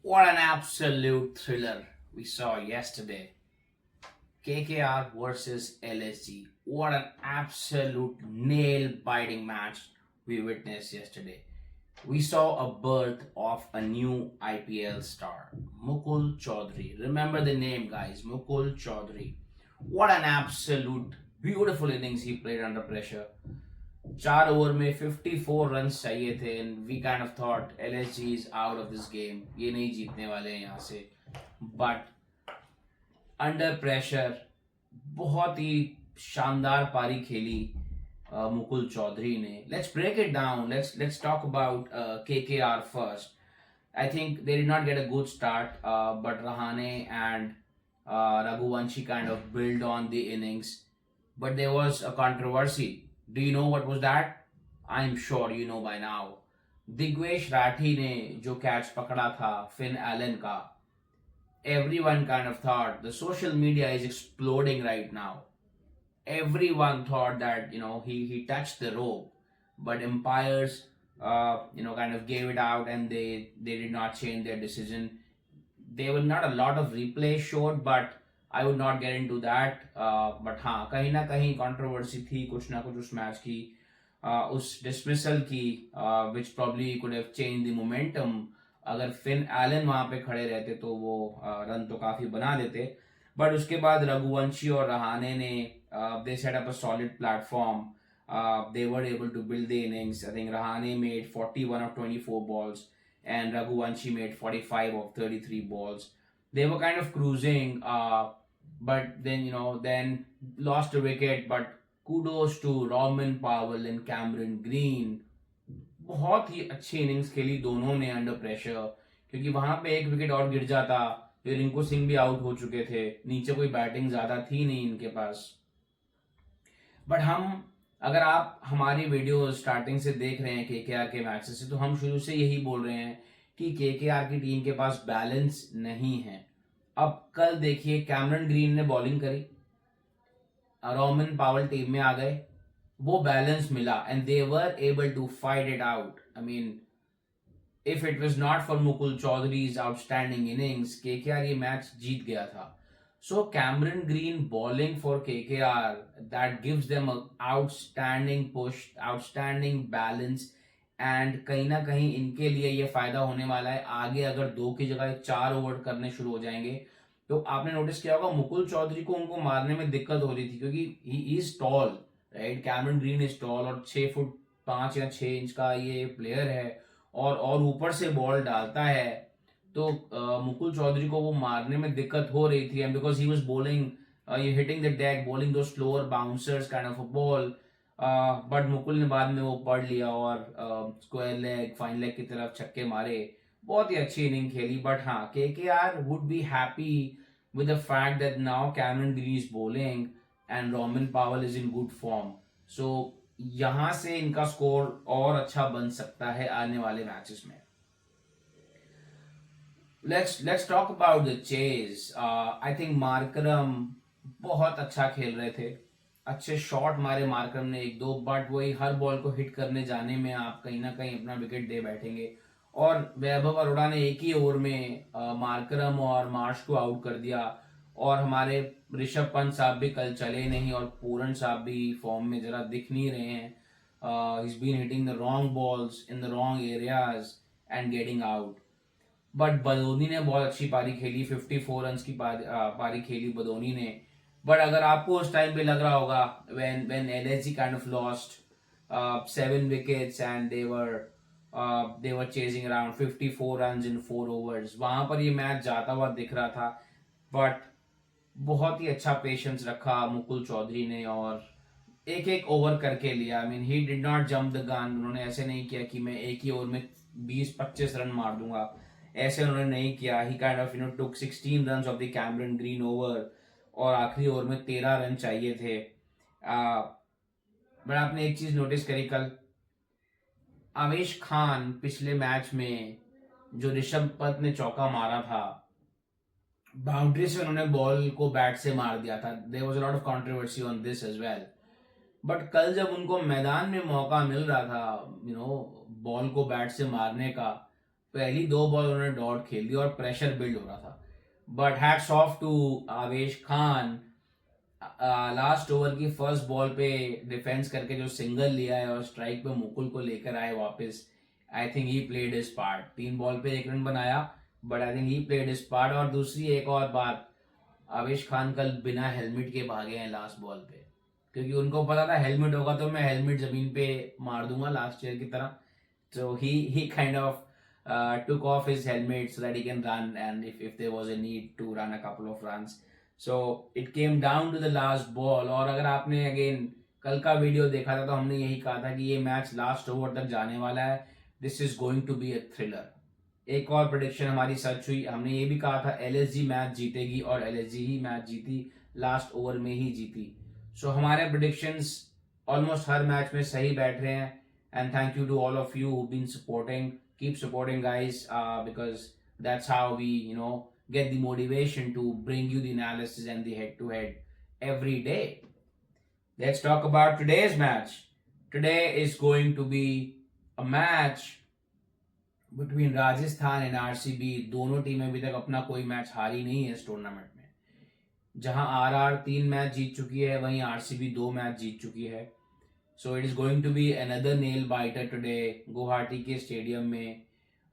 What an absolute thriller we saw yesterday. KKR versus LSG. What an absolute nail biting match we witnessed yesterday. We saw a birth of a new IPL star, Mukul Chaudhary. Remember the name, guys, Mukul Chaudhary. What an absolute beautiful innings he played under pressure. 4 over में 54 run चाहिए थे and we kind of thought LSG is out of this game, ये नहीं जीतने वाले हैं यहाँ से. बट अंडर प्रेशर बहुत ही शानदार पारी खेली मुकुल चौधरी ने. Let's break it down. Let's talk about KKR first. I think they did not get a good start, but Rahane and Raghuvanshi kind of built on the innings. But there was a controversy. Do you know what was that? I'm sure you know by now. Digvesh Rathi ने जो catch पकड़ा था Finn Allen का, everyone kind of thought the social media is exploding right now. Everyone thought that he touched the rope, but umpires kind of gave it out and they did not change their decision. There were not a lot of replays showed, but I would not get into that. But हाँ, कहीं ना कहीं controversy थी कुछ ना कुछ उस match की, उस डिसमिसल की, which probably could have change the momentum. अगर फिन एलन वहां पे खड़े रहते तो वो रन तो काफी बना देते. बट उसके बाद रघुवंशी और रहाने ने they set up a solid platform. They were able to build the innings. I think Rahane made 41 of 24 balls and Raghuvanshi made 45 of 33 balls. They were kind of cruising, but then lost a wicket. But kudos to Roman Powell and Cameron Green. बहुत ही अच्छी innings खेली दोनों ने under pressure, क्योंकि वहां पे एक wicket और गिर जाता फिर रिंकू सिंह भी आउट हो चुके थे, नीचे कोई बैटिंग ज्यादा थी नहीं इनके पास. बट अगर आप हमारी वीडियो स्टार्टिंग से देख रहे हैं केकेआर के मैचेस से, तो हम शुरू से यही बोल रहे हैं कि केकेआर की टीम के पास बैलेंस नहीं है. अब कल देखिए कैमरन ग्रीन ने बॉलिंग करी, रोमन पावल टीम में आ गए, वो बैलेंस मिला and they were able to fight it out. I mean if it was not for Mukul Chaudhary's outstanding innings, KKR ये मैच जीत गया था. So Cameron Green bowling for KKR, that gives them a outstanding push, outstanding balance, and कहीं ना कहीं इनके लिए ये फायदा होने वाला है. आगे अगर 2 की जगह 4 ओवर करने शुरू हो जाएंगे, तो आपने नोटिस किया होगा मुकुल चौधरी को उनको मारने में दिक्कत हो रही थी, क्योंकि he is tall, right. Cameron green is tall और 6 फुट 5 या 6 इंच का ये प्लेयर है, और ऊपर से बॉल डालता है. तो मुकुल चौधरी को वो मारने में दिक्कत हो रही थी, and because he was bowling hitting the deck, bowling two slower bouncers kind of a ball. But Mukul ने बाद में वो पढ़ लिया और स्क्वायर लेग फाइन लेग की तरफ छक्के मारे. बहुत ही अच्छी इनिंग खेली. बट हाँ, KKR would be happy with the fact that now Cameron green is bowling and Roman पावल इज इन गुड फॉर्म. सो यहां से इनका स्कोर और अच्छा बन सकता है आने वाले मैचेस में. Let's talk about the chase. I think Markram बहुत अच्छा खेल रहे थे, अच्छे शॉट मारे मार्करम ने एक दो, बट वही हर बॉल को हिट करने जाने में आप कहीं ना कहीं अपना विकेट दे बैठेंगे. और वैभव अरोड़ा ने एक ही ओवर में मार्करम और मार्श को आउट कर दिया. और हमारे ऋषभ पंत साहब भी कल चले नहीं, और पूरन साहब भी फॉर्म में जरा दिख नहीं रहे हैं. he's been hitting the wrong balls in the wrong areas and getting out. But Badoni ने बहुत अच्छी पारी खेली, 54 रन की पारी खेली बदोनी ने. बट अगर आपको उस टाइम पे लग रहा होगा when LSG kind of lost 7 wickets and they were chasing around 54 runs in 4 overs, वहां पर ये मैच जाता हुआ दिख रहा था. बट बहुत ही अच्छा पेशेंस रखा मुकुल चौधरी ने और एक एक ओवर करके लिया. I mean he did not jump the gun. उन्होंने ऐसे नहीं किया कि मैं एक ही ओवर में 20-25 रन मार दूंगा, ऐसे उन्होंने नहीं किया. He kind of took 16 run off the Cameron Green over, और आखिरी ओवर में 13 रन चाहिए थे. बट आपने एक चीज नोटिस करी कल, आवेश खान पिछले मैच में जो ऋषभ पंत ने चौका मारा था, बाउंड्री से उन्होंने बॉल को बैट से मार दिया था. There was a lot of controversy on this as well. But कल जब उनको मैदान में मौका मिल रहा था बॉल को बैट से मारने का, पहली 2 बॉल उन्होंने डॉट खेल दी और प्रेशर बिल्ड हो रहा था. बट हैट्स ऑफ टू आवेश खान. लास्ट ओवर की फर्स्ट बॉल पे डिफेंस करके जो सिंगल लिया है और स्ट्राइक पे मुकुल को लेकर आए वापस. I think he played his part. 3 ball पे 1 रन बनाया, but I think he played his part. और दूसरी एक और बात, आवेश खान कल बिना हेलमेट के भागे हैं लास्ट बॉल पे, क्योंकि उनको पता था हेलमेट होगा तो मैं हेलमेट जमीन पे मार दूंगा लास्ट ईयर की तरह. So he kind of took off his helmet so that he can run, and if there was a need to run a couple of runs. So it came down to the last ball. और अगर आपने again कल का video देखा था तो हमने यही कहा था कि ये मैच लास्ट ओवर तक जाने वाला है. This is going to be a thriller. एक और प्रेडिक्शन हमारी सच हुई. हमने ये भी कहा था एलएसजी मैच जीतेगी और एलएसजी ही मैच जीती, लास्ट ओवर में ही जीती. सो हमारे प्रेडिक्शंस ऑलमोस्ट हर मैच में सही बैठ रहे हैं. And thank you to all of you who've been supporting. Keep supporting, guys, because that's how we, get the motivation to bring you the analysis and the head-to-head every day. Let's talk about today's match. Today is going to be a match between Rajasthan and RCB. दोनों टीमें अभी तक अपना कोई match हारी नहीं है इस टूर्नामेंट में. जहां आरआर 3 मैच जीत चुकी है, वहीं आरसीबी 2 मैच जीत चुकी है. So it is going to be another nail biter today. Guwahati के स्टेडियम में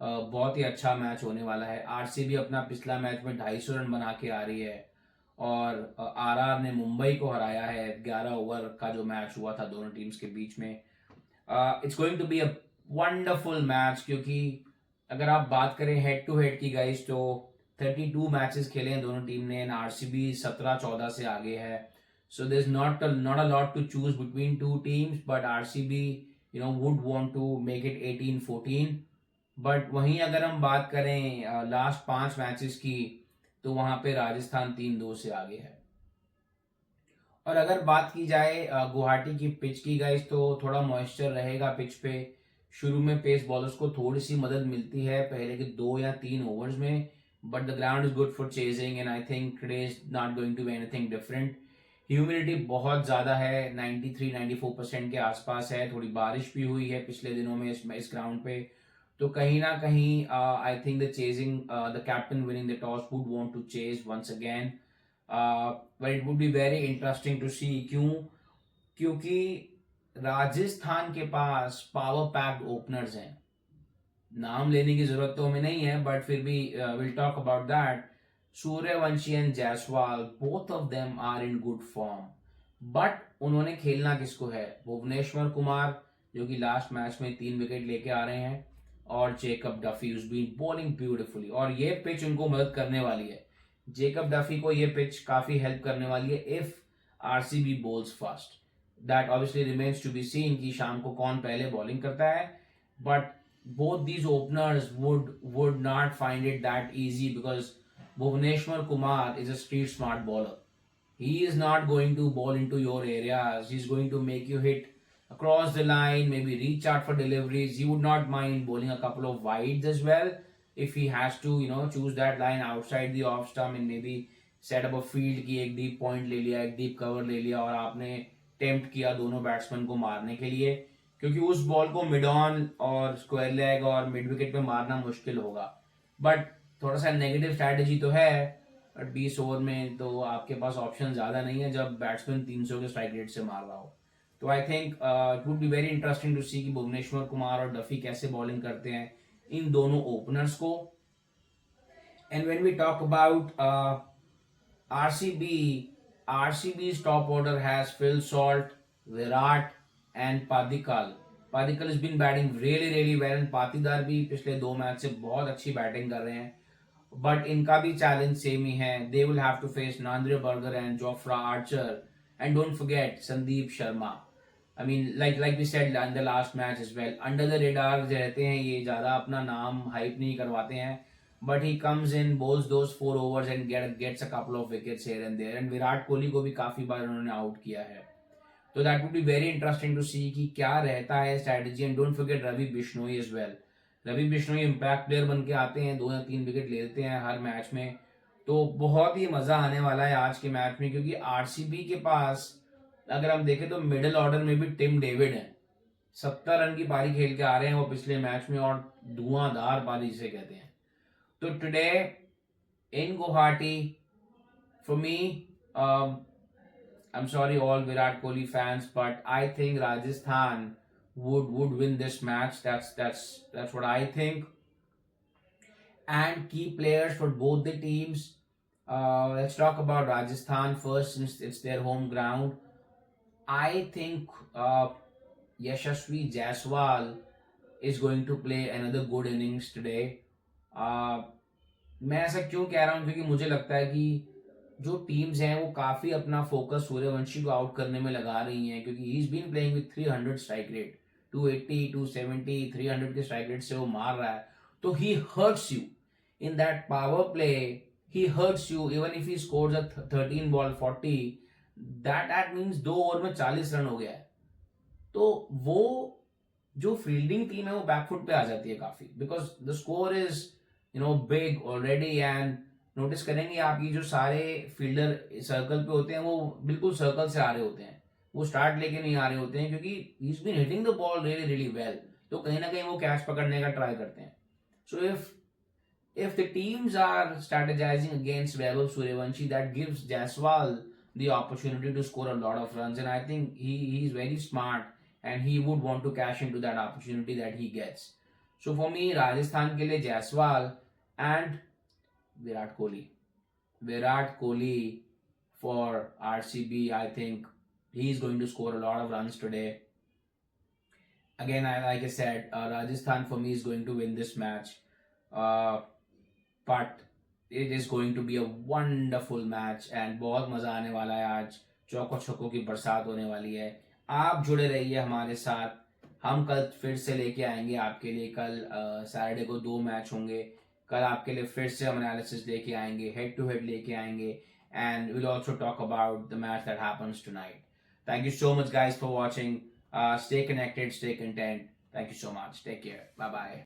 बहुत ही अच्छा मैच होने वाला है. आरसीबी अपना पिछला मैच में 250 रन बना के आ रही है और आरआर ने मुंबई को हराया है. 11 ओवर का जो मैच हुआ था दोनों टीम्स के बीच में. It's going to be a wonderful match, क्योंकि अगर आप बात करें हेड टू हेड की गाइस तो 32 मैचेस खेले हैं दोनों टीम ने. आरसीबी 17-14 से आगे है. So there's not a lot to choose between two teams, but RCB would want to make it 18-14. But वहीं अगर हम बात करें लास्ट 5 मैचेस की तो वहां पे राजस्थान 3-2 से आगे है. और अगर बात की जाए गुवाहाटी की पिच की गाइस तो थोड़ा मॉइस्चर रहेगा पिच पे. शुरू में पेस बॉलर्स को थोड़ी सी मदद मिलती है पहले के 2 या 3 ओवर्स में, but the ground is good for chasing and I think today is not going to be anything different. Humidity बहुत ज़्यादा है, 93-94% के आसपास है. थोड़ी बारिश भी हुई है पिछले दिनों में इस ग्राउंड पे, तो कहीं ना कहीं I think the chasing the captain winning the toss would want to chase once again. But it would be very interesting to see. क्योंकि राजस्थान के पास पावर पैक्ड ओपनर्स हैं. नाम लेने की जरूरत तो हमें नहीं है, बट फिर भी will talk about that. Sooryavanshi and Jaiswal, both of them are in good form. But उन्होंने खेलना किसको है? भुवनेश्वर कुमार जो कि लास्ट मैच में 3 विकेट लेके आ रहे हैं, और Jacob Duffy who's been bowling beautifully. और ये पिच उनको मदद करने वाली है. जेकब डफी को ये पिच काफी हेल्प करने वाली है if RCB balls fast. That obviously remains to be seen कि शाम को कौन पहले बॉलिंग करता है. But both these openers would not find it that easy because Bhuvneshwar Kumar is a street smart bowler. He is not going to bowl into your areas. He's going to make you hit across the line, maybe reach out for deliveries. He would not mind bowling a couple of wides as well if he has to, choose that line outside the off stump and maybe set up a field कि एक deep point ले लिया, एक deep cover ले लिया और आपने tempt किया दोनों बैट्समैन को मारने के लिए, क्योंकि उस बॉल को मिड ऑन और स्क्वायर लेग और मिड विकेट पे मारना मुश्किल होगा. बट थोड़ा सा नेगेटिव स्ट्रैटेजी तो है, बट 20 ओवर में तो आपके पास ऑप्शन ज्यादा नहीं है जब बैट्समैन 300 के स्ट्राइक रेट से मार रहा हो. तो I think it would be very interesting to see कि भुवनेश्वर कुमार और डफी कैसे बॉलिंग करते हैं इन दोनों ओपनर्स को. And when we talk about RCB's top order has Phil Salt, Virat and Padikkal. Padikkal has been batting really well and Patidar भी पिछले 2 match से बहुत अच्छी बैटिंग कर रहे हैं. बट इनका भी चैलेंज सेम ही है. They will have to face Nandre Burger and Jofra Archer and don't forget Sandeep Sharma. I mean like we said in the last match as well, under the radar रहते हैं ये, ज्यादा अपना नाम हाइप नहीं करवाते हैं, but he comes in, bowls those 4 overs and gets a couple of wickets here and there. And Virat Kohli को भी काफी बार उन्होंने आउट किया है. तो that would be very interesting to see कि क्या रहता है strategy. And don't forget Ravi Bishnoi as well. Ravi Bishnoi impact player बन के आते हैं, 2 या 3 विकेट ले लेते हैं हर मैच में. तो बहुत ही मजा आने वाला है आज के मैच में, क्योंकि आरसीबी के पास अगर हम देखें तो मिडिल ऑर्डर में भी टिम डेविड है. 70 रन की पारी खेल के आ रहे हैं वो पिछले मैच में, और धुआंधार पारी जिसे कहते हैं. तो today in Guwahati, for me, I'm sorry all Virat Kohli fans, but I think Rajasthan would win this match. That's what I think. And key players for both the teams. Let's talk about Rajasthan first, since it's their home ground. I think Yashasvi Jaiswal is going to play another good innings today. Uh, मैं ऐसा क्यों कह रहा हूँ, क्योंकि मुझे लगता है कि जो टीम्स हैं वो काफी अपना फोकस सूर्यवंशी को आउट करने में लगा रही हैं, क्योंकि he is been playing with 300 strike rate, 280, 270, 300 के स्ट्राइक रेट से वो मार रहा है. तो he hurts you in that power play. He hurts you even if he scores a 13 ball 40. That means 2 over में 40 रन हो गया है. तो वो जो फील्डिंग टीम है वो बैकफुट पे आ जाती है काफी, because the score is big already. And notice करेंगे आप, ये जो सारे फील्डर सर्कल पे होते हैं वो बिल्कुल सर्कल से आ रहे होते हैं, वो स्टार्ट लेके नहीं आ रहे होते हैं, क्योंकि he is been hitting the ball really really well. तो कहीं ना कहीं वो कैच पकड़ने का ट्राई करते हैं. सो if the teams are strategizing against Vaibhav Suryavanshi, that gives Jaiswal the opportunity to score a lot of runs, and I think he's very smart and he would want to cash into that opportunity that he gets. So for me, Rajasthan के लिए Jaiswal and Virat Kohli. Virat Kohli for RCB, I think he's going to score a lot of runs today. Again, like I said, Rajasthan for me is going to win this match. But it is going to be a wonderful match and बहुत मजा आने वाला है. आज चौको छक्कों की बरसात होने वाली है. आप जुड़े रहिए हमारे साथ. हम कल फिर से लेके आएंगे आपके लिए. कल सैटरडे को 2 मैच होंगे. कल आपके लिए फिर से हम एनालिसिस लेके आएंगे, हेड टू हेड लेके आएंगे, and will also talk about the match that happens tonight. Thank you so much guys for watching. Stay connected, stay content. Thank you so much. Take care. Bye bye.